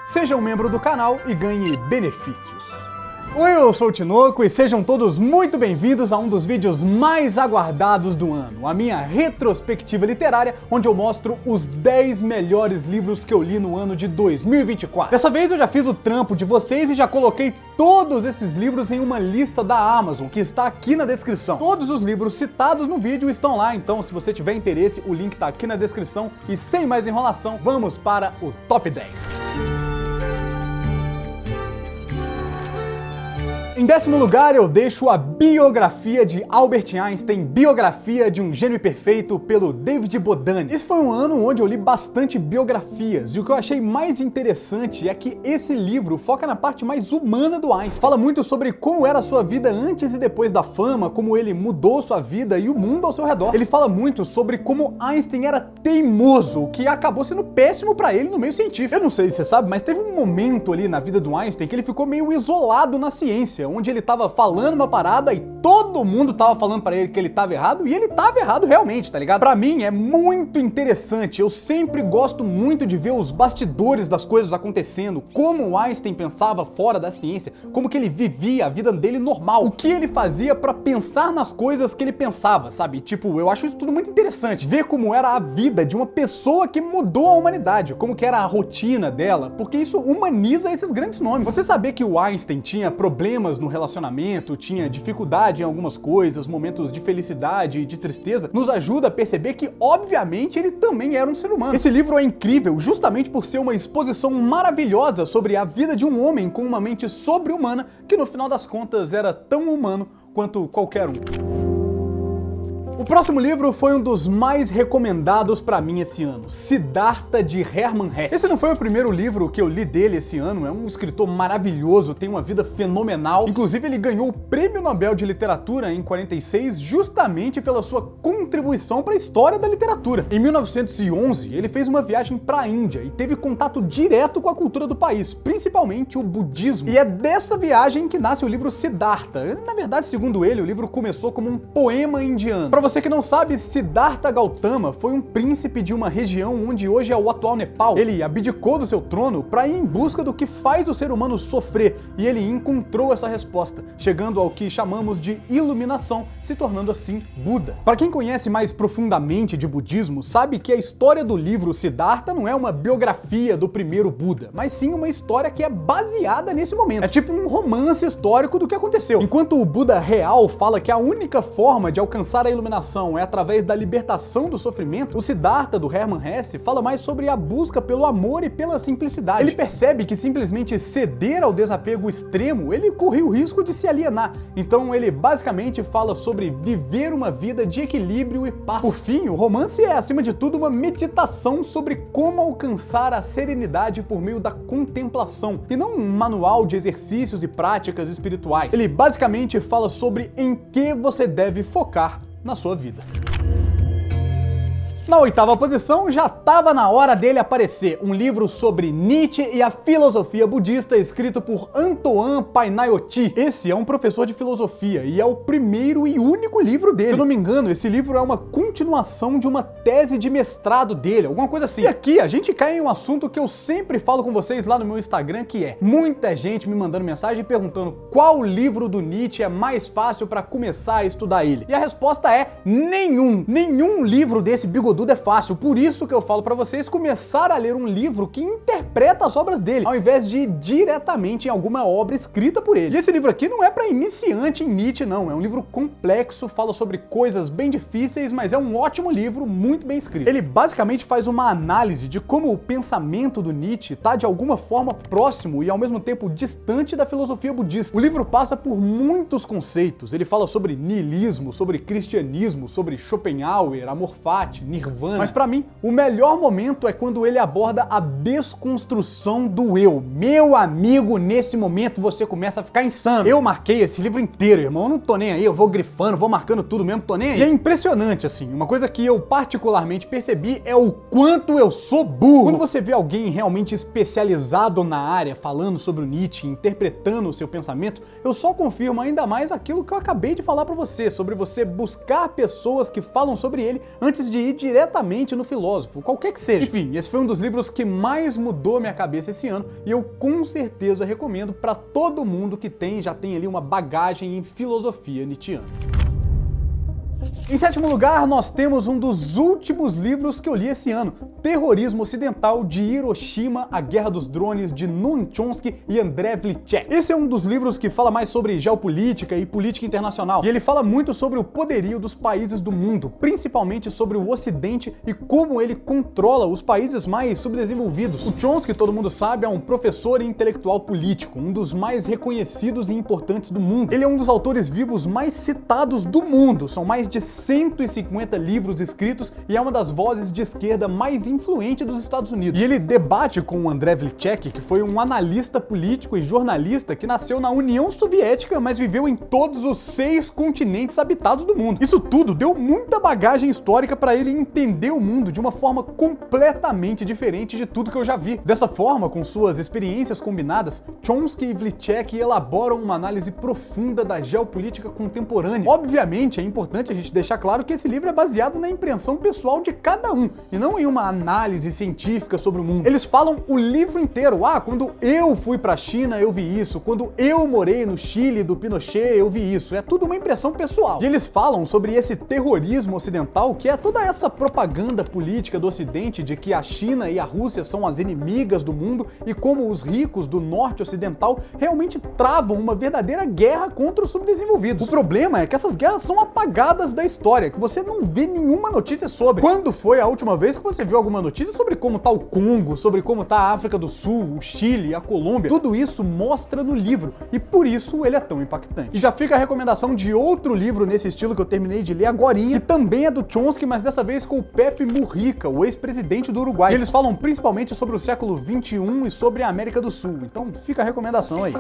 Seja um membro do canal e ganhe benefícios. Oi, eu sou o Tinoco e sejam todos muito bem-vindos a um dos vídeos mais aguardados do ano, a minha retrospectiva literária, onde eu mostro os 10 melhores livros que eu li no ano de 2024. Dessa vez eu já fiz o trampo de vocês e já coloquei todos esses livros em uma lista da Amazon, que está aqui na descrição. Todos os livros citados no vídeo estão lá, então se você tiver interesse, o link está aqui na descrição. E sem mais enrolação, vamos para o Top 10. Em 10º lugar, eu deixo a biografia de Albert Einstein, Biografia de um Gênio Perfeito, pelo David Bodanis. Esse foi um ano onde eu li bastante biografias, e o que eu achei mais interessante é que esse livro foca na parte mais humana do Einstein. Fala muito sobre como era a sua vida antes e depois da fama, como ele mudou sua vida e o mundo ao seu redor. Ele fala muito sobre como Einstein era teimoso, o que acabou sendo péssimo pra ele no meio científico. Eu não sei se você sabe, mas teve um momento ali na vida do Einstein que ele ficou meio isolado na ciência, onde ele tava falando uma parada e todo mundo tava falando pra ele que ele tava errado, e ele tava errado realmente, tá ligado? Pra mim é muito interessante, eu sempre gosto muito de ver os bastidores das coisas acontecendo, como o Einstein pensava fora da ciência, como que ele vivia a vida dele normal, o que ele fazia pra pensar nas coisas que ele pensava, sabe? Tipo, eu acho isso tudo muito interessante, ver como era a vida de uma pessoa que mudou a humanidade, como que era a rotina dela, porque isso humaniza esses grandes nomes. Você saber que o Einstein tinha problemas no relacionamento, tinha dificuldade em algumas coisas, momentos de felicidade e de tristeza, nos ajuda a perceber que, obviamente, ele também era um ser humano. Esse livro é incrível justamente por ser uma exposição maravilhosa sobre a vida de um homem com uma mente sobre-humana que, no final das contas, era tão humano quanto qualquer um. O próximo livro foi um dos mais recomendados pra mim esse ano, Siddhartha, de Hermann Hesse. Esse não foi o primeiro livro que eu li dele esse ano, é um escritor maravilhoso, tem uma vida fenomenal. Inclusive ele ganhou o Prêmio Nobel de Literatura em 46 justamente pela sua contribuição para a história da literatura. Em 1911 ele fez uma viagem para a Índia e teve contato direto com a cultura do país, principalmente o budismo. E é dessa viagem que nasce o livro Siddhartha. Na verdade, segundo ele, o livro começou como um poema indiano. Pra você que não sabe, Siddhartha Gautama foi um príncipe de uma região onde hoje é o atual Nepal. Ele abdicou do seu trono para ir em busca do que faz o ser humano sofrer, e ele encontrou essa resposta, chegando ao que chamamos de iluminação, se tornando assim Buda. Para quem conhece mais profundamente de budismo, sabe que a história do livro Siddhartha não é uma biografia do primeiro Buda, mas sim uma história que é baseada nesse momento. É tipo um romance histórico do que aconteceu. Enquanto o Buda real fala que a única forma de alcançar a iluminação é através da libertação do sofrimento, o Siddhartha, do Hermann Hesse, fala mais sobre a busca pelo amor e pela simplicidade. Ele percebe que simplesmente ceder ao desapego extremo, ele corria o risco de se alienar. Então ele basicamente fala sobre viver uma vida de equilíbrio e paz. Por fim, o romance é, acima de tudo, uma meditação sobre como alcançar a serenidade por meio da contemplação, e não um manual de exercícios e práticas espirituais. Ele basicamente fala sobre em que você deve focar na sua vida. Na 8ª posição, já estava na hora dele aparecer, um livro sobre Nietzsche e a filosofia budista, escrito por Antoine Panayiotis. Esse é um professor de filosofia e é o primeiro e único livro dele. Se eu não me engano, esse livro é uma continuação de uma tese de mestrado dele, alguma coisa assim. E aqui a gente cai em um assunto que eu sempre falo com vocês lá no meu Instagram, que é muita gente me mandando mensagem perguntando qual livro do Nietzsche é mais fácil para começar a estudar ele. E a resposta é nenhum. Nenhum livro desse bigodudo é fácil, por isso que eu falo pra vocês começar a ler um livro que interpreta as obras dele, ao invés de ir diretamente em alguma obra escrita por ele. E esse livro aqui não é pra iniciante em Nietzsche, não, é um livro complexo, fala sobre coisas bem difíceis, mas é um ótimo livro, muito bem escrito. Ele basicamente faz uma análise de como o pensamento do Nietzsche tá de alguma forma próximo e ao mesmo tempo distante da filosofia budista. O livro passa por muitos conceitos, ele fala sobre niilismo, sobre cristianismo, sobre Schopenhauer, amor fati, nirvana. Mas pra mim, o melhor momento é quando ele aborda a desconstrução do eu. Meu amigo, nesse momento você começa a ficar insano. Eu marquei esse livro inteiro, irmão, eu não tô nem aí, eu vou grifando, vou marcando tudo mesmo, tô nem aí. E é impressionante, assim, uma coisa que eu particularmente percebi é o quanto eu sou burro. Quando você vê alguém realmente especializado na área, falando sobre o Nietzsche, interpretando o seu pensamento, eu só confirmo ainda mais aquilo que eu acabei de falar pra você, sobre você buscar pessoas que falam sobre ele antes de ir direto diretamente no filósofo, qualquer que seja. Enfim, esse foi um dos livros que mais mudou minha cabeça esse ano e eu com certeza recomendo para todo mundo que já tem ali uma bagagem em filosofia nietzschiana. Em sétimo lugar, nós temos um dos últimos livros que eu li esse ano, Terrorismo Ocidental, de Hiroshima, A Guerra dos Drones, de Noam Chomsky e André Vliček. Esse é um dos livros que fala mais sobre geopolítica e política internacional, e ele fala muito sobre o poderio dos países do mundo, principalmente sobre o Ocidente e como ele controla os países mais subdesenvolvidos. O Chomsky, todo mundo sabe, é um professor e intelectual político, um dos mais reconhecidos e importantes do mundo. Ele é um dos autores vivos mais citados do mundo, são mais de 150 livros escritos e é uma das vozes de esquerda mais influente dos Estados Unidos. E ele debate com o André Vliček, que foi um analista político e jornalista que nasceu na União Soviética, mas viveu em todos os 6 continentes habitados do mundo. Isso tudo deu muita bagagem histórica para ele entender o mundo de uma forma completamente diferente de tudo que eu já vi. Dessa forma, com suas experiências combinadas, Chomsky e Vliček elaboram uma análise profunda da geopolítica contemporânea. Obviamente, é importante a gente deixar claro que esse livro é baseado na impressão pessoal de cada um, e não em uma análise científica sobre o mundo. Eles falam o livro inteiro. Quando eu fui pra China, eu vi isso. Quando eu morei no Chile do Pinochet, eu vi isso. É tudo uma impressão pessoal. E eles falam sobre esse terrorismo ocidental, que é toda essa propaganda política do Ocidente de que a China e a Rússia são as inimigas do mundo e como os ricos do norte ocidental realmente travam uma verdadeira guerra contra os subdesenvolvidos. O problema é que essas guerras são apagadas da história, que você não vê nenhuma notícia sobre. Quando foi a última vez que você viu alguma notícia sobre como tá o Congo, sobre como tá a África do Sul, o Chile, a Colômbia? Tudo isso mostra no livro e por isso ele é tão impactante. E já fica a recomendação de outro livro nesse estilo que eu terminei de ler agorinha, que também é do Chomsky, mas dessa vez com o Pepe Mujica, o ex-presidente do Uruguai. E eles falam principalmente sobre o século XXI e sobre a América do Sul, então fica a recomendação aí.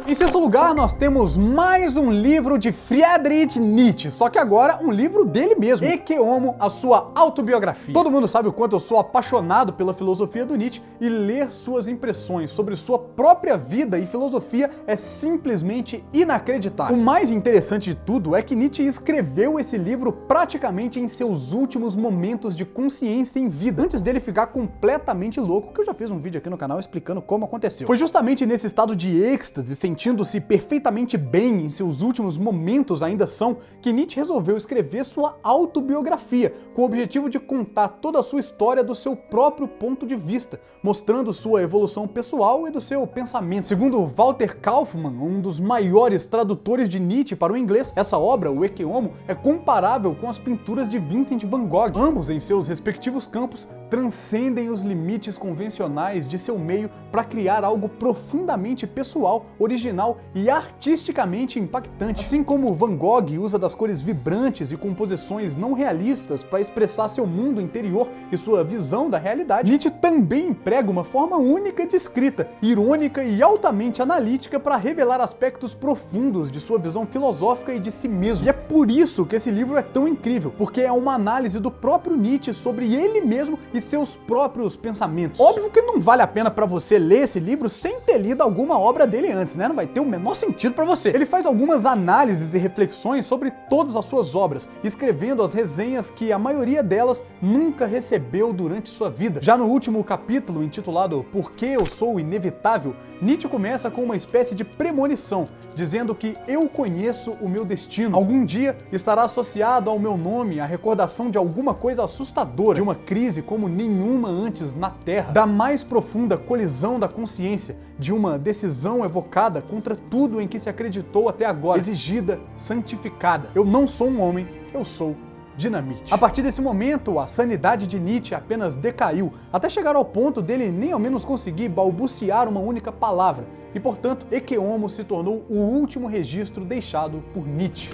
Em sexto lugar, nós temos mais um livro de Friedrich Nietzsche, só que agora um livro dele mesmo, Ecce Homo, a sua autobiografia. Todo mundo sabe o quanto eu sou apaixonado pela filosofia do Nietzsche e ler suas impressões sobre sua própria vida e filosofia é simplesmente inacreditável. O mais interessante de tudo é que Nietzsche escreveu esse livro praticamente em seus últimos momentos de consciência em vida, antes dele ficar completamente louco, que eu já fiz um vídeo aqui no canal explicando como aconteceu. Foi justamente nesse estado de êxtase, sentindo-se perfeitamente bem em seus últimos momentos ainda são, que Nietzsche resolveu escrever sua autobiografia, com o objetivo de contar toda a sua história do seu próprio ponto de vista, mostrando sua evolução pessoal e do seu pensamento. Segundo Walter Kaufmann, um dos maiores tradutores de Nietzsche para o inglês, essa obra, o Ecce Homo, é comparável com as pinturas de Vincent van Gogh. Ambos, em seus respectivos campos, transcendem os limites convencionais de seu meio para criar algo profundamente pessoal, original e artisticamente impactante. Assim como Van Gogh usa das cores vibrantes e composições não realistas para expressar seu mundo interior e sua visão da realidade, Nietzsche também emprega uma forma única de escrita, irônica e altamente analítica para revelar aspectos profundos de sua visão filosófica e de si mesmo. E é por isso que esse livro é tão incrível, porque é uma análise do próprio Nietzsche sobre ele mesmo e seus próprios pensamentos. Óbvio que não vale a pena para você ler esse livro sem ter lido alguma obra dele antes, né? Não vai ter o menor sentido para você. Ele faz algumas análises e reflexões sobre todas as suas obras, escrevendo as resenhas que a maioria delas nunca recebeu durante sua vida. Já no último capítulo, intitulado Por que eu sou inevitável, Nietzsche começa com uma espécie de premonição, dizendo que eu conheço o meu destino. Algum dia estará associado ao meu nome a recordação de alguma coisa assustadora, de uma crise como nenhuma antes na Terra, da mais profunda colisão da consciência, de uma decisão evocada contra tudo em que se acreditou até agora, exigida, santificada. Eu não sou um homem, eu sou dinamite. A partir desse momento, a sanidade de Nietzsche apenas decaiu, até chegar ao ponto dele nem ao menos conseguir balbuciar uma única palavra, e portanto, Ecce Homo se tornou o último registro deixado por Nietzsche.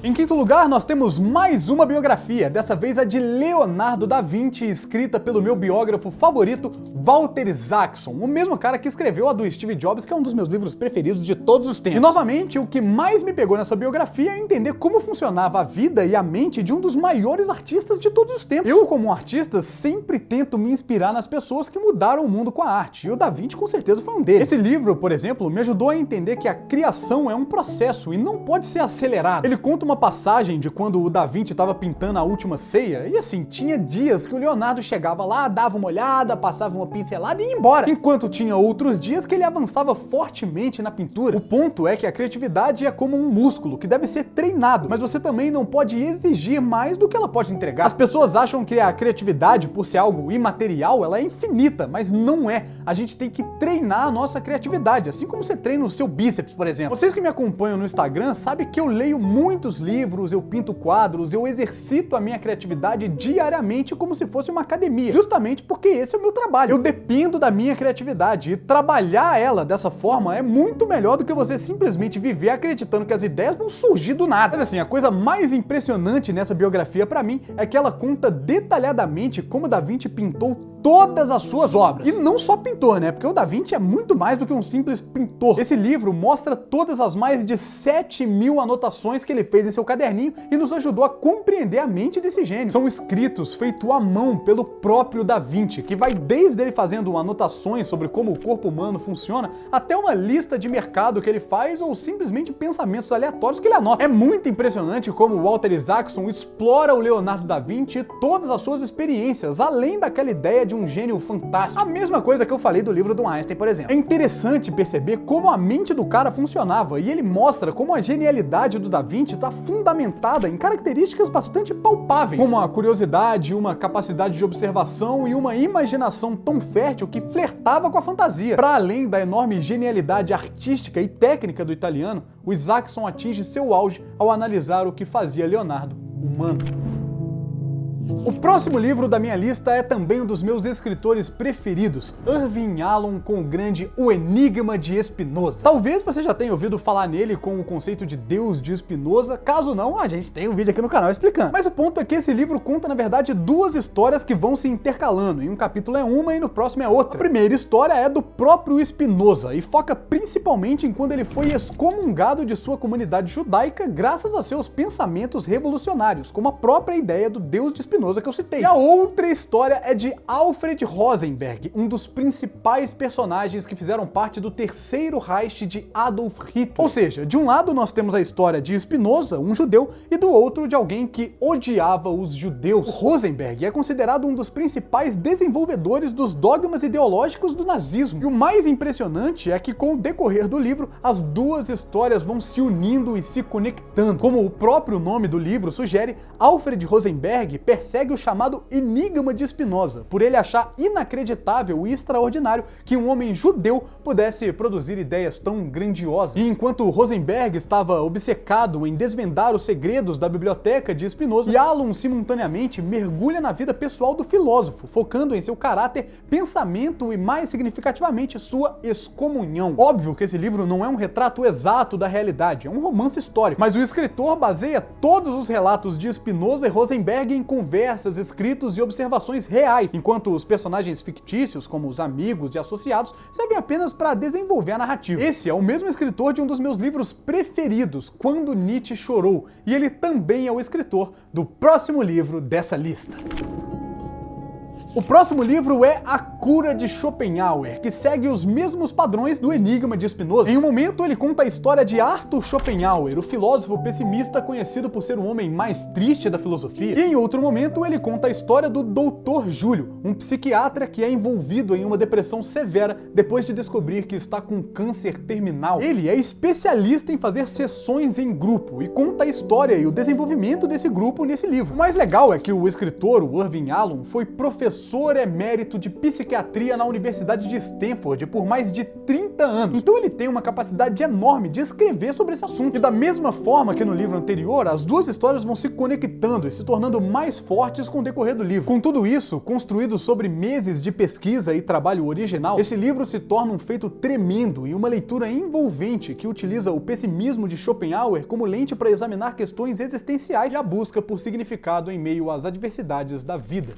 Em quinto lugar, nós temos mais uma biografia, dessa vez a de Leonardo da Vinci, escrita pelo meu biógrafo favorito, Walter Isaacson, o mesmo cara que escreveu a do Steve Jobs, que é um dos meus livros preferidos de todos os tempos. E novamente, o que mais me pegou nessa biografia é entender como funcionava a vida e a mente de um dos maiores artistas de todos os tempos. Eu, como um artista, sempre tento me inspirar nas pessoas que mudaram o mundo com a arte, e o Da Vinci com certeza foi um deles. Esse livro, por exemplo, me ajudou a entender que a criação é um processo e não pode ser acelerado. Ele conta conta uma passagem de quando o Da Vinci estava pintando A Última Ceia, e assim, tinha dias que o Leonardo chegava lá, dava uma olhada, passava uma pincelada e ia embora, enquanto tinha outros dias que ele avançava fortemente na pintura. O ponto é que a criatividade é como um músculo que deve ser treinado, mas você também não pode exigir mais do que ela pode entregar. As pessoas acham que a criatividade, por ser algo imaterial, ela é infinita, mas não é. A gente tem que treinar a nossa criatividade, assim como você treina o seu bíceps, por exemplo. Vocês que me acompanham no Instagram sabem que eu leio muitos livros, eu pinto quadros, eu exercito a minha criatividade diariamente como se fosse uma academia, justamente porque esse é o meu trabalho. Eu dependo da minha criatividade e trabalhar ela dessa forma é muito melhor do que você simplesmente viver acreditando que as ideias vão surgir do nada. Mas assim, a coisa mais impressionante nessa biografia pra mim é que ela conta detalhadamente como Da Vinci pintou todas as suas obras. E não só pintor, né? Porque o Da Vinci é muito mais do que um simples pintor. Esse livro mostra todas as mais de 7.000 anotações que ele fez em seu caderninho e nos ajudou a compreender a mente desse gênio. São escritos feitos à mão pelo próprio Da Vinci, que vai desde ele fazendo anotações sobre como o corpo humano funciona, até uma lista de mercado que ele faz ou simplesmente pensamentos aleatórios que ele anota. É muito impressionante como o Walter Isaacson explora o Leonardo da Vinci e todas as suas experiências, além daquela ideia de um gênio fantástico. A mesma coisa que eu falei do livro do Einstein, por exemplo. É interessante perceber como a mente do cara funcionava, e ele mostra como a genialidade do Da Vinci está fundamentada em características bastante palpáveis, como a curiosidade, uma capacidade de observação e uma imaginação tão fértil que flertava com a fantasia. Para além da enorme genialidade artística e técnica do italiano, o Isaacson atinge seu auge ao analisar o que fazia Leonardo humano. O próximo livro da minha lista é também um dos meus escritores preferidos, Irving Yalom, com o grande O Enigma de Spinoza. Talvez você já tenha ouvido falar nele com o conceito de Deus de Spinoza, caso não, a gente tem um vídeo aqui no canal explicando. Mas o ponto é que esse livro conta, na verdade, duas histórias que vão se intercalando, em um capítulo é uma e no próximo é outra. A primeira história é do próprio Spinoza e foca principalmente em quando ele foi excomungado de sua comunidade judaica graças a seus pensamentos revolucionários, como a própria ideia do Deus de Spinoza que eu citei. E a outra história é de Alfred Rosenberg, um dos principais personagens que fizeram parte do Terceiro Reich de Adolf Hitler. Ou seja, de um lado nós temos a história de Spinoza, um judeu, e do outro de alguém que odiava os judeus. O Rosenberg é considerado um dos principais desenvolvedores dos dogmas ideológicos do nazismo. E o mais impressionante é que com o decorrer do livro, as duas histórias vão se unindo e se conectando. Como o próprio nome do livro sugere, Alfred Rosenberg persegue o chamado Enigma de Spinoza, por ele achar inacreditável e extraordinário que um homem judeu pudesse produzir ideias tão grandiosas. E enquanto Rosenberg estava obcecado em desvendar os segredos da biblioteca de Spinoza, Yalom simultaneamente mergulha na vida pessoal do filósofo, focando em seu caráter, pensamento e, mais significativamente, sua excomunhão. Óbvio que esse livro não é um retrato exato da realidade, é um romance histórico, mas o escritor baseia todos os relatos de Spinoza e Rosenberg em conversas, escritos e observações reais, enquanto os personagens fictícios, como os amigos e associados, servem apenas para desenvolver a narrativa. Esse é o mesmo escritor de um dos meus livros preferidos, Quando Nietzsche Chorou, e ele também é o escritor do próximo livro dessa lista. O próximo livro é A Cura de Schopenhauer, que segue os mesmos padrões do Enigma de Spinoza. Em um momento, ele conta a história de Arthur Schopenhauer, o filósofo pessimista conhecido por ser o homem mais triste da filosofia. E em outro momento, ele conta a história do Dr. Júlio, um psiquiatra que é envolvido em uma depressão severa depois de descobrir que está com câncer terminal. Ele é especialista em fazer sessões em grupo e conta a história e o desenvolvimento desse grupo nesse livro. O mais legal é que o escritor, o Irving Yalom, foi professor emérito de psiquiatria na Universidade de Stanford por mais de 30 anos. Então ele tem uma capacidade enorme de escrever sobre esse assunto. E da mesma forma que no livro anterior, as duas histórias vão se conectando e se tornando mais fortes com o decorrer do livro. Com tudo isso, construído sobre meses de pesquisa e trabalho original, esse livro se torna um feito tremendo e uma leitura envolvente que utiliza o pessimismo de Schopenhauer como lente para examinar questões existenciais e a busca por significado em meio às adversidades da vida.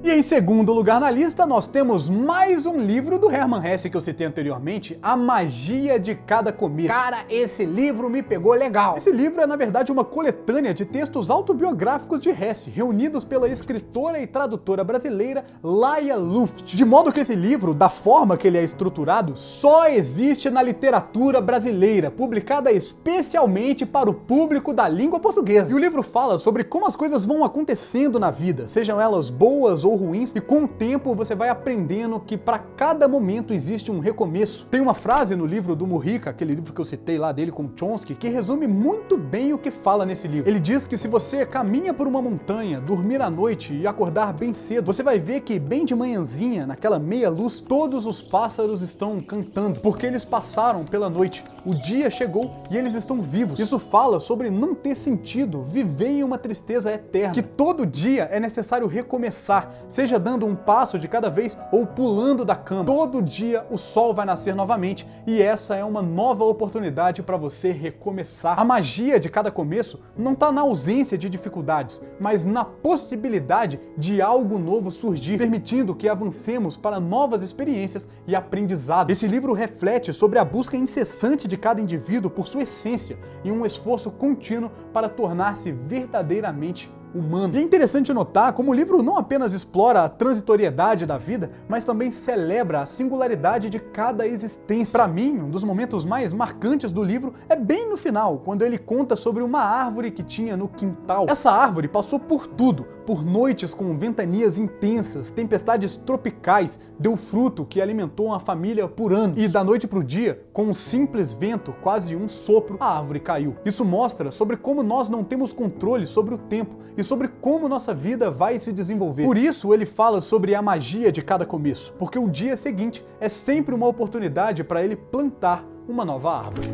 E em segundo lugar na lista, nós temos mais um livro do Hermann Hesse que eu citei anteriormente, A Magia de Cada Começo. Cara, esse livro me pegou legal. Esse livro é, na verdade, uma coletânea de textos autobiográficos de Hesse, reunidos pela escritora e tradutora brasileira Laia Luft. De modo que esse livro, da forma que ele é estruturado, só existe na literatura brasileira, publicada especialmente para o público da língua portuguesa. E o livro fala sobre como as coisas vão acontecendo na vida, sejam elas boas ou ruins, e com o tempo você vai aprendendo que para cada momento existe um recomeço. Tem uma frase no livro do Mujica, aquele livro que eu citei lá dele com Chomsky, que resume muito bem o que fala nesse livro. Ele diz que se você caminha por uma montanha, dormir à noite e acordar bem cedo, você vai ver que bem de manhãzinha, naquela meia luz, todos os pássaros estão cantando, porque eles passaram pela noite. O dia chegou e eles estão vivos. Isso fala sobre não ter sentido viver em uma tristeza eterna, que todo dia é necessário recomeçar, seja dando um passo de cada vez ou pulando da cama. Todo dia o sol vai nascer novamente e essa é uma nova oportunidade para você recomeçar. A magia de cada começo não está na ausência de dificuldades, mas na possibilidade de algo novo surgir, permitindo que avancemos para novas experiências e aprendizado. Esse livro reflete sobre a busca incessante de cada indivíduo por sua essência e um esforço contínuo para tornar-se verdadeiramente humano. E é interessante notar como o livro não apenas explora a transitoriedade da vida, mas também celebra a singularidade de cada existência. Para mim, um dos momentos mais marcantes do livro é bem no final, quando ele conta sobre uma árvore que tinha no quintal. Essa árvore passou por tudo, por noites com ventanias intensas, tempestades tropicais, deu fruto que alimentou uma família por anos. E da noite para o dia, com um simples vento, quase um sopro, a árvore caiu. Isso mostra sobre como nós não temos controle sobre o tempo e sobre como nossa vida vai se desenvolver. Por isso ele fala sobre a magia de cada começo, porque o dia seguinte é sempre uma oportunidade para ele plantar uma nova árvore.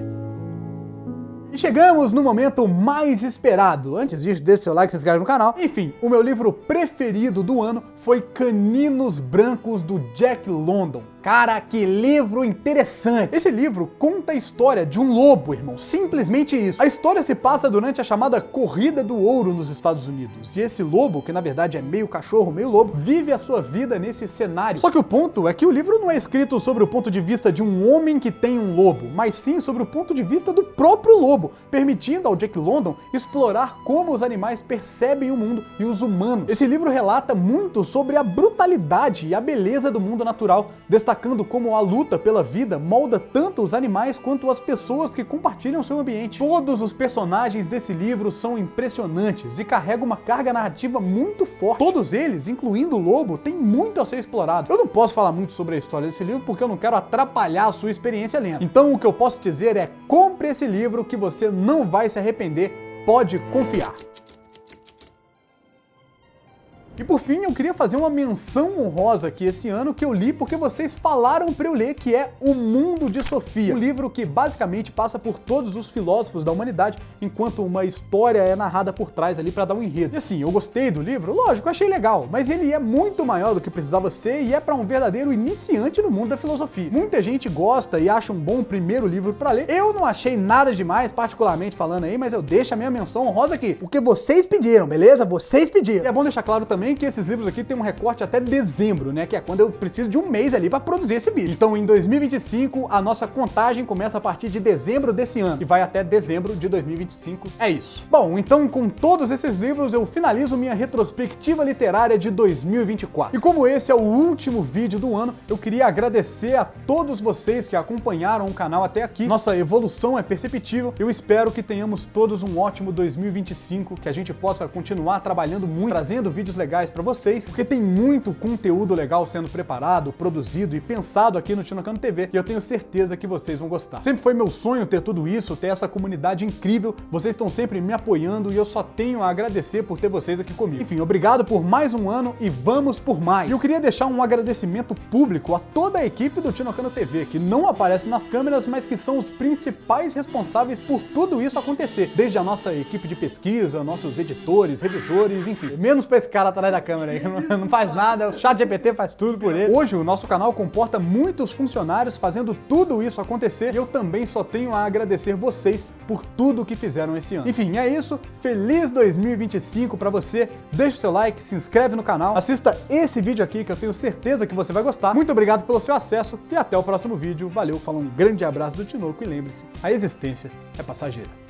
E chegamos no momento mais esperado. Antes disso, deixe seu like, se inscreve no canal. Enfim, o meu livro preferido do ano foi Caninos Brancos, do Jack London. Cara, que livro interessante! Esse livro conta a história de um lobo, irmão. Simplesmente isso. A história se passa durante a chamada Corrida do Ouro nos Estados Unidos. E esse lobo, que na verdade é meio cachorro, meio lobo, vive a sua vida nesse cenário. Só que o ponto é que o livro não é escrito sobre o ponto de vista de um homem que tem um lobo, mas sim sobre o ponto de vista do próprio lobo, permitindo ao Jack London explorar como os animais percebem o mundo e os humanos. Esse livro relata muito sobre a brutalidade e a beleza do mundo natural, destacando como a luta pela vida molda tanto os animais quanto as pessoas que compartilham seu ambiente. Todos os personagens desse livro são impressionantes e carregam uma carga narrativa muito forte. Todos eles, incluindo o lobo, têm muito a ser explorado. Eu não posso falar muito sobre a história desse livro porque eu não quero atrapalhar a sua experiência lendo. Então o que eu posso dizer é: compre esse livro que você não vai se arrepender, pode confiar. E por fim, eu queria fazer uma menção honrosa aqui esse ano que eu li porque vocês falaram para eu ler, que é O Mundo de Sofia. Um livro que basicamente passa por todos os filósofos da humanidade, enquanto uma história é narrada por trás ali para dar um enredo. E assim, eu gostei do livro, lógico, achei legal, mas ele é muito maior do que precisava ser e é para um verdadeiro iniciante no mundo da filosofia. Muita gente gosta e acha um bom primeiro livro para ler. Eu não achei nada demais, particularmente falando aí, mas eu deixo a minha menção honrosa aqui, porque vocês pediram, beleza? Vocês pediram. E é bom deixar claro também que esses livros aqui tem um recorte até dezembro, né? Que é quando eu preciso de um mês ali para produzir esse vídeo. Então, em 2025, a nossa contagem começa a partir de dezembro desse ano e vai até dezembro de 2025. É isso. Bom, então com todos esses livros eu finalizo minha retrospectiva literária de 2024. E como esse é o último vídeo do ano, eu queria agradecer a todos vocês que acompanharam o canal até aqui. Nossa evolução é perceptível. Eu espero que tenhamos todos um ótimo 2025, que a gente possa continuar trabalhando muito, trazendo vídeos legais para vocês, porque tem muito conteúdo legal sendo preparado, produzido e pensado aqui no Chinocano TV, e eu tenho certeza que vocês vão gostar. Sempre foi meu sonho ter tudo isso, ter essa comunidade incrível, vocês estão sempre me apoiando e eu só tenho a agradecer por ter vocês aqui comigo. Enfim, obrigado por mais um ano e vamos por mais! E eu queria deixar um agradecimento público a toda a equipe do Chinocano TV, que não aparece nas câmeras, mas que são os principais responsáveis por tudo isso acontecer, desde a nossa equipe de pesquisa, nossos editores, revisores, enfim. Menos pra esse cara tá atrás da câmera aí, não faz nada, o ChatGPT faz tudo por ele. Hoje o nosso canal comporta muitos funcionários fazendo tudo isso acontecer e eu também só tenho a agradecer vocês por tudo que fizeram esse ano. Enfim, é isso. Feliz 2025 pra você. Deixa o seu like, se inscreve no canal, assista esse vídeo aqui que eu tenho certeza que você vai gostar. Muito obrigado pelo seu acesso e até o próximo vídeo. Valeu, fala um grande abraço do Tinoco e lembre-se, a existência é passageira.